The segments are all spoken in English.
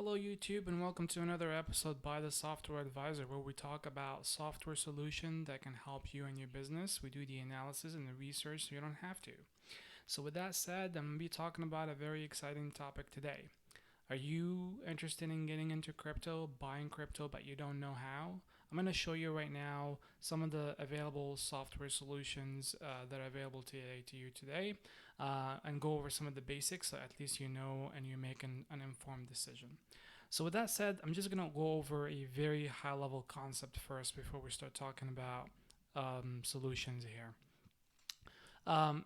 Hello, YouTube, and welcome to another episode by the Software Advisor, where we talk about software solution that can help you and your business. We do the analysis and the research so you don't have to. So, with that said, I'm going to be talking about a very exciting topic today. Are you interested in getting into crypto, buying crypto, but you don't know how? I'm going to show you right now some of the available software solutions that are available to you today and go over some of the basics so at least you know and you make an informed decision. So, with that said, I'm just going to go over a very high level concept first before we start talking about solutions here.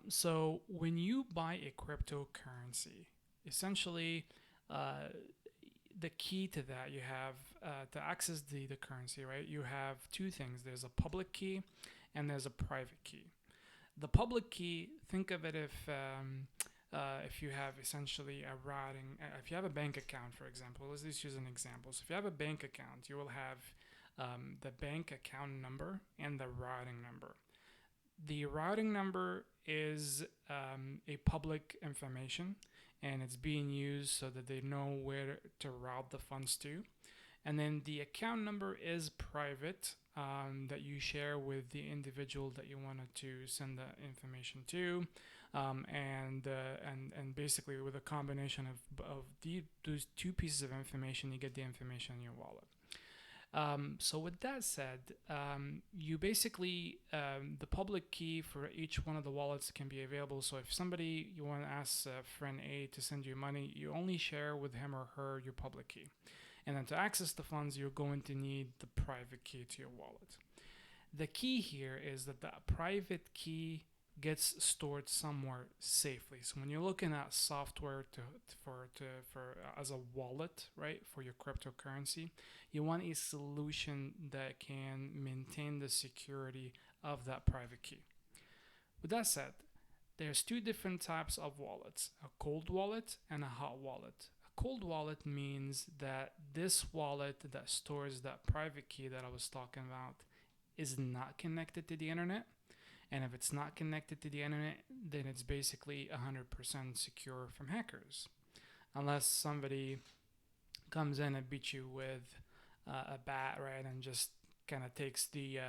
So, when you buy a cryptocurrency, essentially, uh, the key to that you have to access the currency, right? You have two things: there's a public key and there's a private key. The public key, think of it if you have essentially a routing, if you have a bank account, for example, let's just use an example. So if you have a bank account, you will have the bank account number and the routing number. The routing number is a public information, and it's being used so that they know where to route the funds to. And then the account number is private, that you share with the individual that you wanted to send the information to, and basically with a combination of those two pieces of information, you get the information in your wallet. So with that said, you basically the public key for each one of the wallets can be available. So if somebody you want to ask friend A to send you money, you only share with him or her your public key. And then to access the funds, you're going to need the private key to your wallet. The key here is that the private key gets stored somewhere safely. So when you're looking at software for as a wallet, right, for your cryptocurrency, you want a solution that can maintain the security of that private key. With that said, there's two different types of wallets: a cold wallet and a hot wallet. A cold wallet means that this wallet that stores that private key that I was talking about is not connected to the internet. And if it's not connected to the internet, then it's basically 100% secure from hackers. Unless somebody comes in and beats you with a bat, right, and just kind of takes the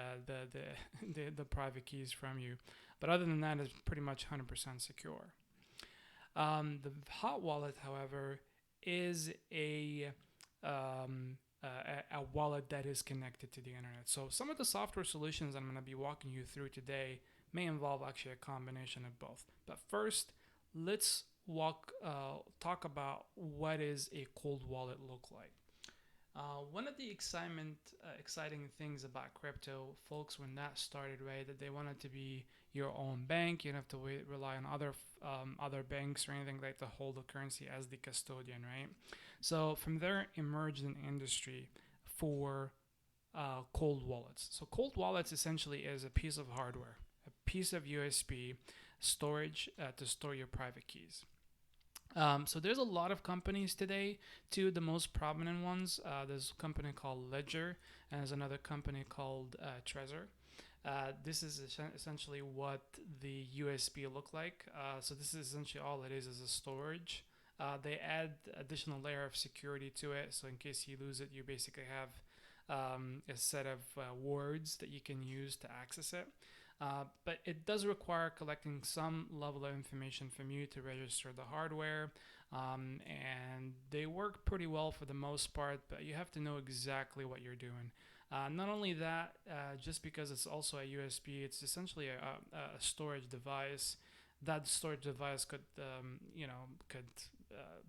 private keys from you. But other than that, it's pretty much 100% secure. The hot wallet, however, is a wallet that is connected to the internet. So some of the software solutions I'm going to be walking you through today may involve actually a combination of both. But first, let's talk about what is a cold wallet look like. One of the exciting things about crypto, folks, when that started, right, that they wanted to be your own bank. You don't have to rely on other banks or anything like to hold the currency as the custodian, right? So from there emerged an industry for cold wallets. So cold wallets essentially is a piece of hardware, a piece of USB storage to store your private keys. So there's a lot of companies today. Two of the most prominent ones. There's a company called Ledger, and there's another company called Trezor. This is essentially what the USB look like. So this is essentially all it is a storage. They add additional layer of security to it, so in case you lose it, you basically have a set of words that you can use to access it. But it does require collecting some level of information from you to register the hardware, and they work pretty well for the most part, but you have to know exactly what you're doing. Not only that, just because it's also a USB, it's essentially a storage device. That storage device could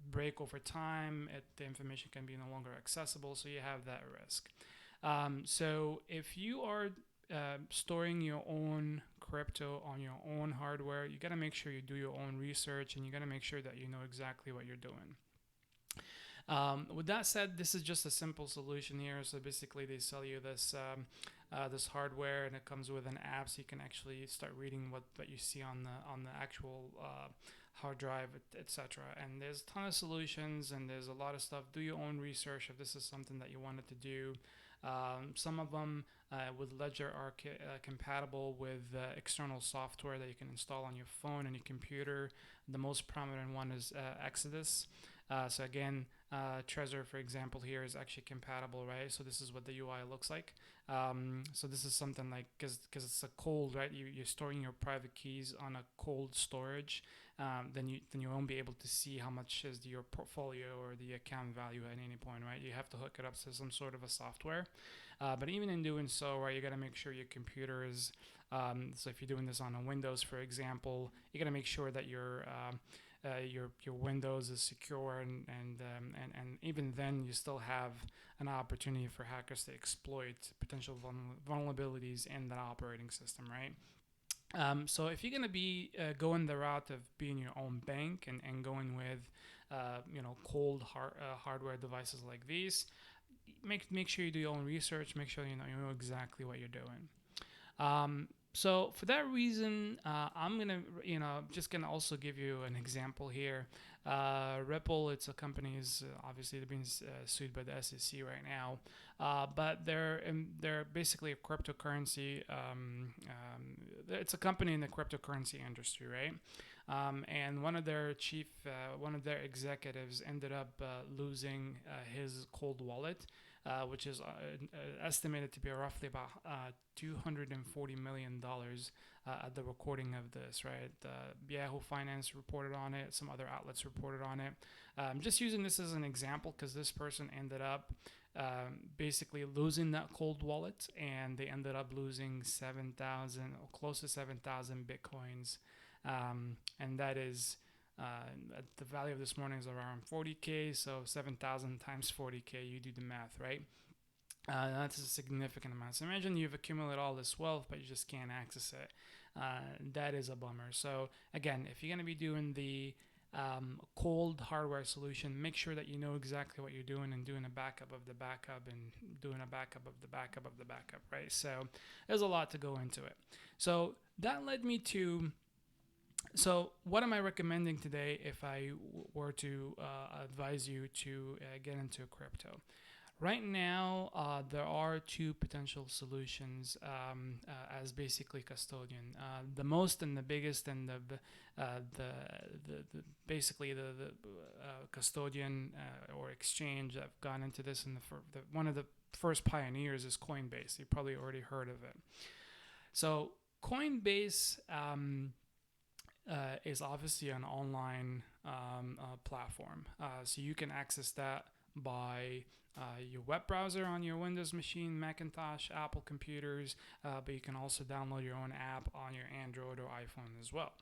break over time. The information can be no longer accessible, so you have that risk. So if you are storing your own crypto on your own hardware, you got to make sure you do your own research and you got to make sure that you know exactly what you're doing. With that said, this is just a simple solution here. So basically, they sell you this hardware, and it comes with an app, so you can actually start reading what you see on the actual hard drive, etc. And there's a ton of solutions, and there's a lot of stuff. Do your own research if this is something that you wanted to do. Some of them with Ledger are compatible with external software that you can install on your phone and your computer. The most prominent one is Exodus. So again, Trezor, for example, here is actually compatible, right? So this is what the UI looks like. So this is something like, because it's a cold, right? You're storing your private keys on a cold storage. Then you won't be able to see how much is your portfolio or the account value at any point, right? You have to hook it up to some sort of a software. But even in doing so, right, you got to make sure your computer is. So if you're doing this on a Windows, for example, you got to make sure that your Windows is secure, and even then you still have an opportunity for hackers to exploit potential vulnerabilities in that operating system, right? So if you're gonna be going the route of being your own bank and going with cold hardware devices like these, make sure you do your own research. Make sure you know exactly what you're doing. So for that reason, I'm gonna, just gonna also give you an example here. Ripple, it's a company is obviously they're being sued by the SEC right now, but they're basically a cryptocurrency. It's a company in the cryptocurrency industry, right? And one of their executives ended up losing his cold wallet, which is estimated to be roughly about $240 million at the recording of this, right? Yahoo Finance reported on it, some other outlets reported on it. Just using this as an example because this person ended up basically losing that cold wallet, and they ended up losing 7,000 or close to 7,000 bitcoins, and that is. The value of this morning is around 40K, so 7,000 times 40K, you do the math, right? That's a significant amount. So imagine you've accumulated all this wealth, but you just can't access it. That is a bummer. So again, if you're going to be doing the cold hardware solution, make sure that you know exactly what you're doing and doing a backup of the backup and doing a backup of the backup of the backup, right? So there's a lot to go into it. So that led me to. So, what am I recommending today if I were to advise you to get into crypto? Right now, there are two potential solutions as basically custodian. The most and the biggest and basically the custodian or exchange that have gone into this, and one of the first pioneers is Coinbase. You probably already heard of it. So Coinbase is obviously an online platform. So you can access that by your web browser on your Windows machine, Macintosh, Apple computers, but you can also download your own app on your Android or iPhone as well.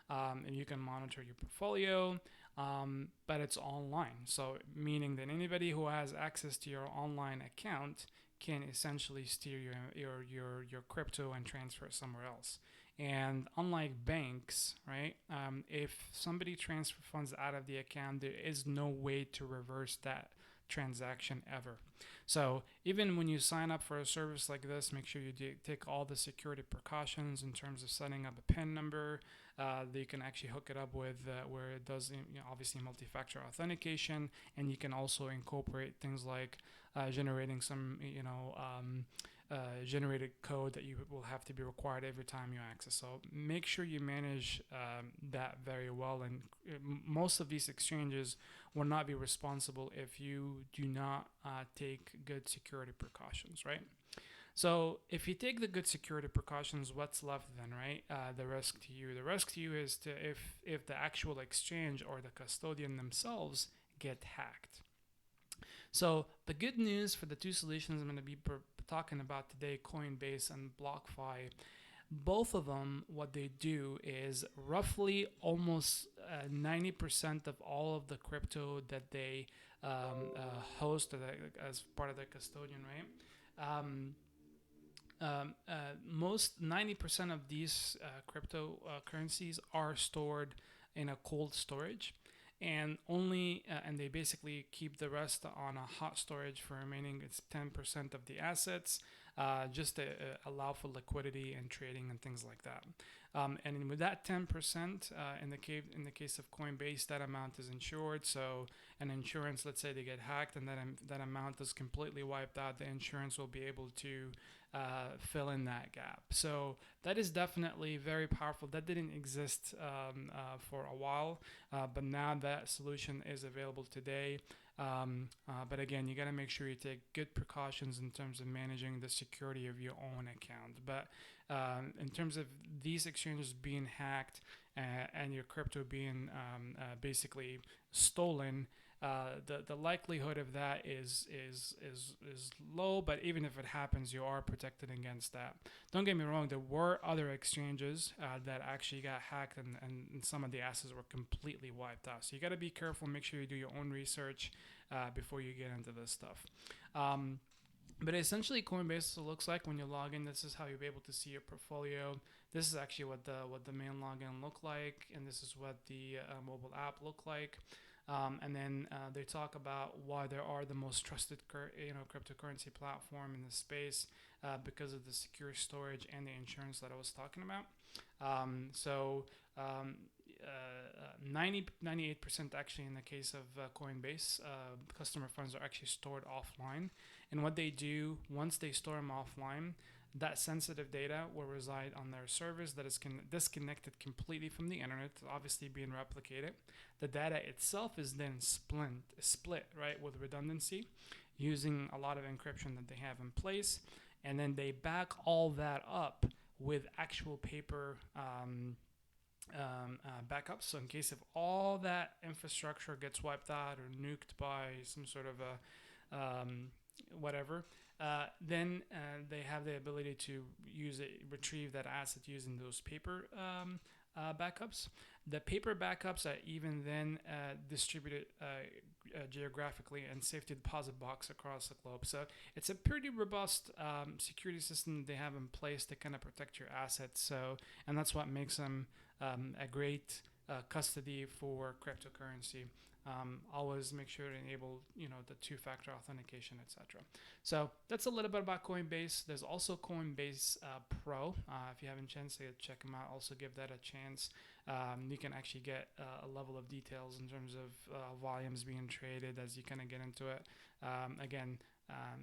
And you can monitor your portfolio, but it's online. So meaning that anybody who has access to your online account can essentially steer your crypto and transfer it somewhere else. And unlike banks, right, if somebody transfer funds out of the account, there is no way to reverse that transaction ever. So even when you sign up for a service like this, make sure you take all the security precautions in terms of setting up a PIN number that you can actually hook it up with, where it does obviously multi-factor authentication, and you can also incorporate things like generating some generated code that you will have to be required every time you access. So make sure you manage that very well. And most of these exchanges will not be responsible if you do not take good security precautions, right? So if you take the good security precautions, what's left then, right? The risk to you. The risk to you is if the actual exchange or the custodian themselves get hacked. So the good news for the two solutions I'm going to be talking about today, Coinbase and BlockFi, both of them, what they do is roughly almost 90% of all of the crypto that they host as part of their custodian, right? Most 90% of these cryptocurrencies are stored in a cold storage, and and they basically keep the rest on a hot storage for remaining it's 10% of the assets. just to allow for liquidity and trading and things like that. And with that 10%, in the case of Coinbase, that amount is insured. So an insurance, let's say they get hacked and that amount is completely wiped out, the insurance will be able to fill in that gap. So that is definitely very powerful. That didn't exist for a while, but now that solution is available today. But again, you got to make sure you take good precautions in terms of managing the security of your own account. But in terms of these exchanges being hacked and your crypto being basically stolen, the likelihood of that is low. But even if it happens, you are protected against that. Don't get me wrong, there were other exchanges that actually got hacked, and some of the assets were completely wiped out. So you got to be careful. Make sure you do your own research before you get into this stuff. But essentially, Coinbase looks like when you log in. This is how you'll be able to see your portfolio. This is actually what the main login look like, and this is what the mobile app look like. And then they talk about why they are the most trusted, cryptocurrency platform in the space because of the secure storage and the insurance that I was talking about. 98% actually in the case of Coinbase, customer funds are actually stored offline. And what they do once they store them offline, that sensitive data will reside on their servers that is disconnected completely from the internet, obviously being replicated. The data itself is then split, right, with redundancy, using a lot of encryption that they have in place, and then they back all that up with actual paper backups. So in case if all that infrastructure gets wiped out or nuked by some sort of a whatever, then they have the ability to retrieve that asset using those paper backups. The paper backups are even then distributed geographically and safety deposit box across the globe. So it's a pretty robust security system that they have in place to kind of protect your assets. So, and that's what makes them a great custody for cryptocurrency. Always make sure to enable, the two-factor authentication, etc. So that's a little bit about Coinbase. There's also Coinbase Pro. If you haven't a chance to check them out, also give that a chance. You can actually get a level of details in terms of volumes being traded as you kind of get into it. Again,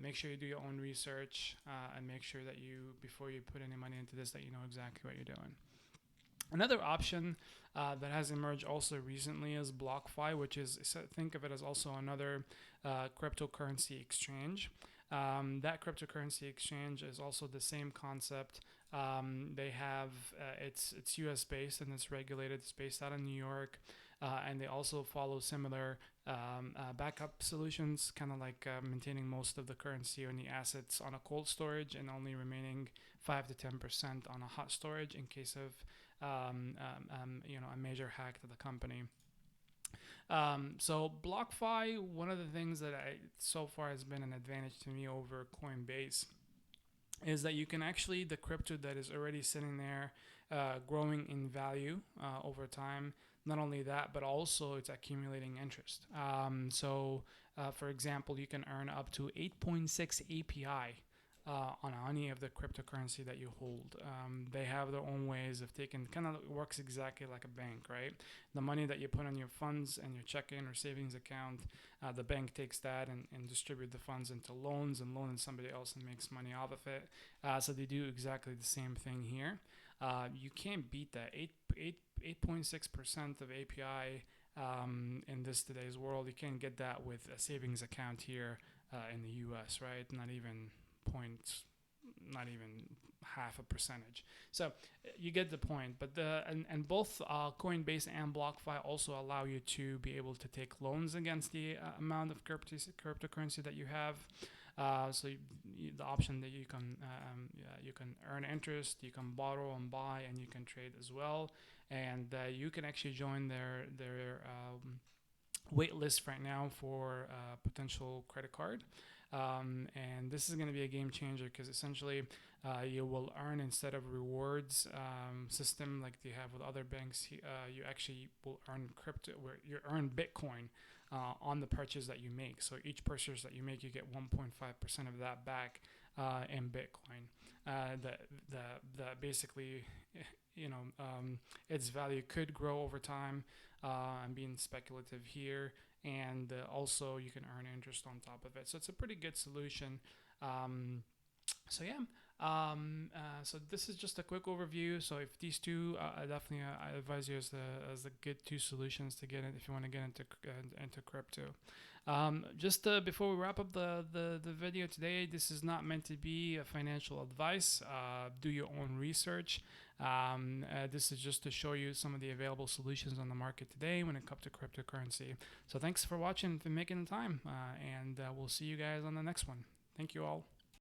make sure you do your own research and make sure that before you put any money into this, that you know exactly what you're doing. Another option that has emerged also recently is BlockFi, which is, think of it as also another cryptocurrency exchange. That cryptocurrency exchange is also the same concept. They have, it's US based and it's regulated. It's based out of New York. And they also follow similar backup solutions, kind of like maintaining most of the currency and the assets on a cold storage and only remaining 5 to 10% on a hot storage in case of a major hack to the company. So BlockFi, one of the things that so far has been an advantage to me over Coinbase is that you can actually, the crypto that is already sitting there growing in value over time, not only that, but also it's accumulating interest. For example, you can earn up to 8.6 API on any of the cryptocurrency that you hold. They have their own ways of taking, kind of works exactly like a bank, right? The money that you put on your funds and your checking or savings account, the bank takes that and distribute the funds into loans and loan somebody else and makes money off of it. So they do exactly the same thing here. You can't beat that. 8.6% of API in this today's world. You can't get that with a savings account here in the US, right? Not even half a percentage. So you get the point. But both Coinbase and BlockFi also allow you to be able to take loans against the amount of cryptocurrency that you have. The option that you can earn interest, you can borrow and buy, and you can trade as well. And you can actually join their wait list right now for potential credit card. And this is going to be a game changer because essentially you will earn, instead of rewards system like they have with other banks, you actually will earn crypto, where you earn Bitcoin on the purchase that you make. So each purchase that you make, you get 1.5% of that back in Bitcoin. That basically, you know, its value could grow over time. I'm being speculative here, and also you can earn interest on top of it. So it's a pretty good solution. Um, so yeah. So this is just a quick overview. So if these two, I definitely I advise you as the good two solutions to get in if you want to get into crypto. Just before we wrap up the video today, this is not meant to be a financial advice. Do your own research. This is just to show you some of the available solutions on the market today when it comes to cryptocurrency. So thanks for watching and for making the time, and we'll see you guys on the next one. Thank you all.